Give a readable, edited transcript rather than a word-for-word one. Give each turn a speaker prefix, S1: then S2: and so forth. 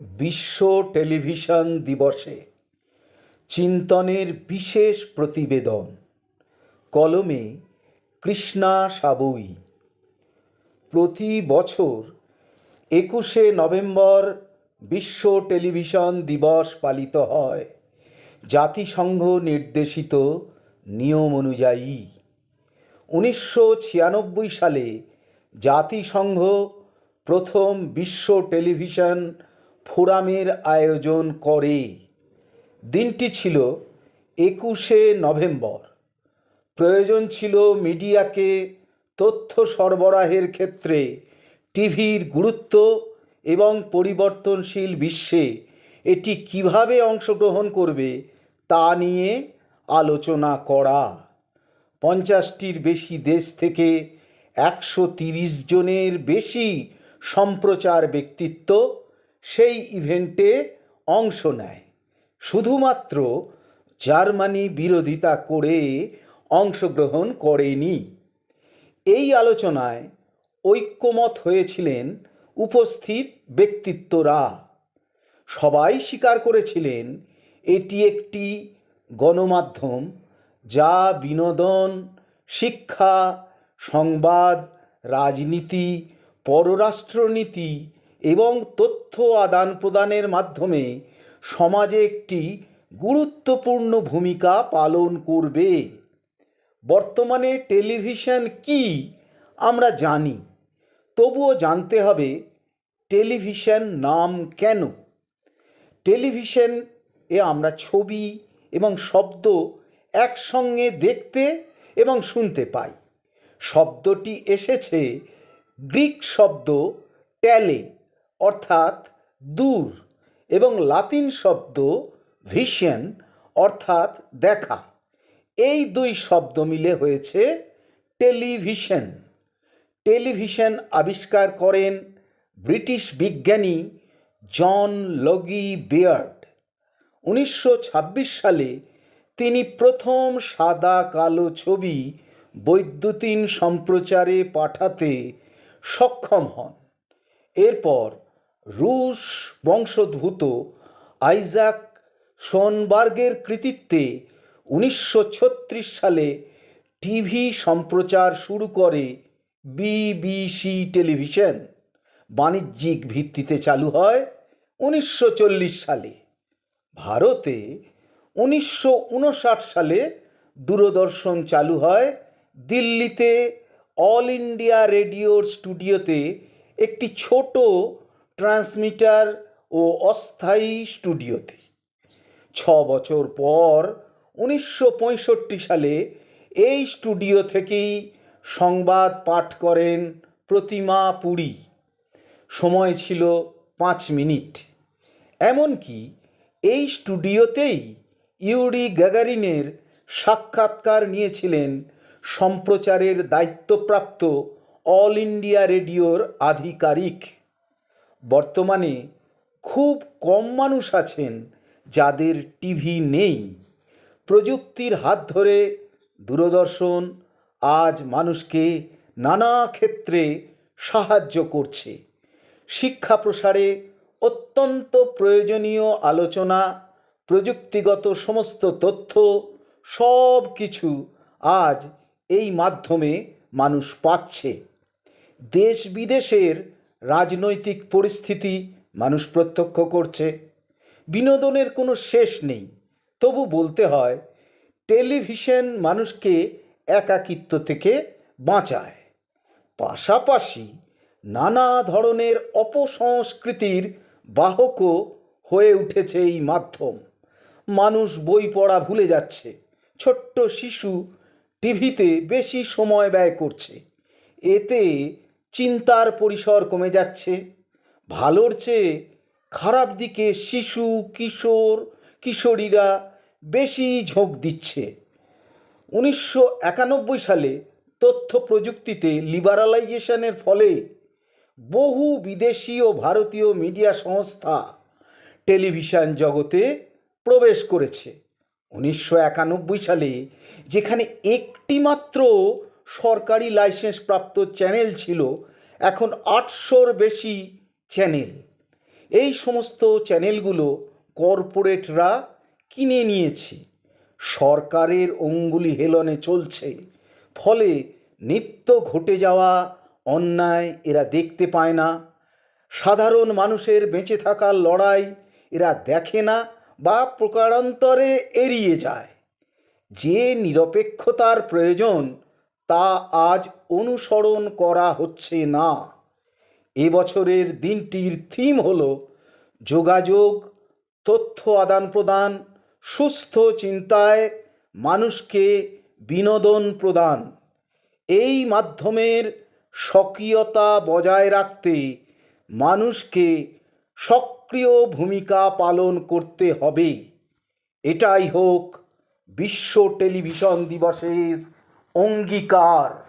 S1: বিশ্ব টেলিভিশন দিবসে চিন্তনের বিশেষ প্রতিবেদন। কলমে কৃষ্ণা সাবুই। প্রতি বছর 21শে নভেম্বর বিশ্ব টেলিভিশন দিবস পালিত হয় জাতিসংঘ নির্দেশিত নিয়ম অনুযায়ী। 1996 সালে জাতিসংঘ প্রথম বিশ্ব টেলিভিশন ফোরামের আয়োজন করে। দিনটি ছিল 21শে নভেম্বর। প্রয়োজন ছিল মিডিয়াকে তথ্য সরবরাহের ক্ষেত্রে টিভির গুরুত্ব এবং পরিবর্তনশীল বিশ্বে এটি কিভাবে অংশগ্রহণ করবে তা নিয়ে আলোচনা করা। 50টির বেশি দেশ থেকে 130 জনের বেশি সম্প্রচার ব্যক্তিত্ব সেই ইভেন্টে অংশ নেয়। শুধুমাত্র জার্মানি বিরোধিতা করে অংশগ্রহণ করেনি। এই আলোচনায় ঐক্যমত হয়েছিলেন উপস্থিত ব্যক্তিত্বরা। সবাই স্বীকার করেছিলেন এটি একটি গণমাধ্যম যা বিনোদন, শিক্ষা, সংবাদ, রাজনীতি, পররাষ্ট্রনীতি এবং তথ্য আদান প্রদানের মাধ্যমে সমাজে একটি গুরুত্বপূর্ণ ভূমিকা পালন করবে। বর্তমানে টেলিভিশন কি আমরা জানি, তবুও জানতে হবে টেলিভিশন নাম কেন। টেলিভিশন আমরা ছবি এবং শব্দ একসঙ্গে দেখতে এবং শুনতে পাই। শব্দটি এসেছে গ্রিক শব্দ টেলে অর্থাৎ দূর এবং লাতিন শব্দ ভিশন অর্থাৎ দেখা। এই দুই শব্দ মিলে হয়েছে টেলিভিশন। টেলিভিশন আবিষ্কার করেন ব্রিটিশ বিজ্ঞানী জন লগি বেয়ার্ড। 1926 সালে তিনি প্রথম সাদা কালো ছবি বৈদ্যুতিন সম্প্রচারে পাঠাতে সক্ষম হন। এরপর রুশ বংশোদ্ভূত আইজাক শোনবার্গের কৃতিত্বে 1936 সালে টিভি সম্প্রচার শুরু করে বিবিসি টেলিভিশন। বাণিজ্যিক ভিত্তিতে চালু হয় 1940 সালে। ভারতে 1959 সালে দূরদর্শন চালু হয় দিল্লিতে অল ইন্ডিয়া রেডিওর স্টুডিওতে, একটি ছোট ট্রান্সমিটার ও অস্থায়ী স্টুডিওতে। 6 বছর পর 1965 সালে এই স্টুডিও থেকেই সংবাদ পাঠ করেন প্রতিমা পুরী। সময় ছিল 5 মিনিট। এমনকি এই স্টুডিওতেই ইউরি গ্যাগারিনের সাক্ষাৎকার নিয়েছিলেন সম্প্রচারের দায়িত্বপ্রাপ্ত অল ইন্ডিয়া রেডিওর আধিকারিক। বর্তমানে খুব কম মানুষ আছেন যাদের টিভি নেই। প্রযুক্তির হাত ধরে দূরদর্শন আজ মানুষকে নানা ক্ষেত্রে সাহায্য করছে। শিক্ষা প্রসারে অত্যন্ত প্রয়োজনীয় আলোচনা, প্রযুক্তিগত সমস্ত তথ্য, সব কিছু আজ এই মাধ্যমে মানুষ পাচ্ছে। দেশ বিদেশের রাজনৈতিক পরিস্থিতি মানুষ প্রত্যক্ষ করছে। বিনোদনের কোনো শেষ নেই। তবু বলতে হয় টেলিভিশন মানুষকে একাকিত্ব থেকে বাঁচায়। পাশাপাশি নানা ধরনের অপসংস্কৃতির বাহকও হয়ে উঠেছে এই মাধ্যম। মানুষ বই পড়া ভুলে যাচ্ছে। ছোট্ট শিশু টিভিতে বেশি সময় ব্যয় করছে। এতে চিন্তার পরিসর কমে যাচ্ছে। ভালোর চেয়ে খারাপ দিকে শিশু, কিশোর, কিশোরীরা বেশি ঝোঁক দিচ্ছে। 1991 সালে তথ্য প্রযুক্তিতে লিবারালাইজেশনের ফলে বহু বিদেশি ও ভারতীয় মিডিয়া সংস্থা টেলিভিশন জগতে প্রবেশ করেছে। 1991 সালে যেখানে একটি মাত্র সরকারি লাইসেন্স প্রাপ্ত চ্যানেল ছিল, এখন 800-র বেশি চ্যানেল। এই সমস্ত চ্যানেলগুলো কর্পোরেটরা কিনে নিয়েছে, সরকারের অঙ্গুলি হেলনে চলছে। ফলে নিত্য ঘটে যাওয়া অন্যায় এরা দেখতে পায় না, সাধারণ মানুষের বেঁচে থাকার লড়াই এরা দেখে না বা প্রকারান্তরে এড়িয়ে যায়। যে নিরপেক্ষতার প্রয়োজন তা আজ অনুসরণ করা হচ্ছে না। এবছরের দিনটির থিম হল যোগাযোগ, তথ্য আদান প্রদান, সুস্থ চিন্তায় মানুষকে বিনোদন প্রদান। এই মাধ্যমের স্বকীয়তা বজায় রাখতে মানুষকে সক্রিয় ভূমিকা পালন করতে হবে। এটাই হোক বিশ্ব টেলিভিশন দিবসের অঙ্গীকার।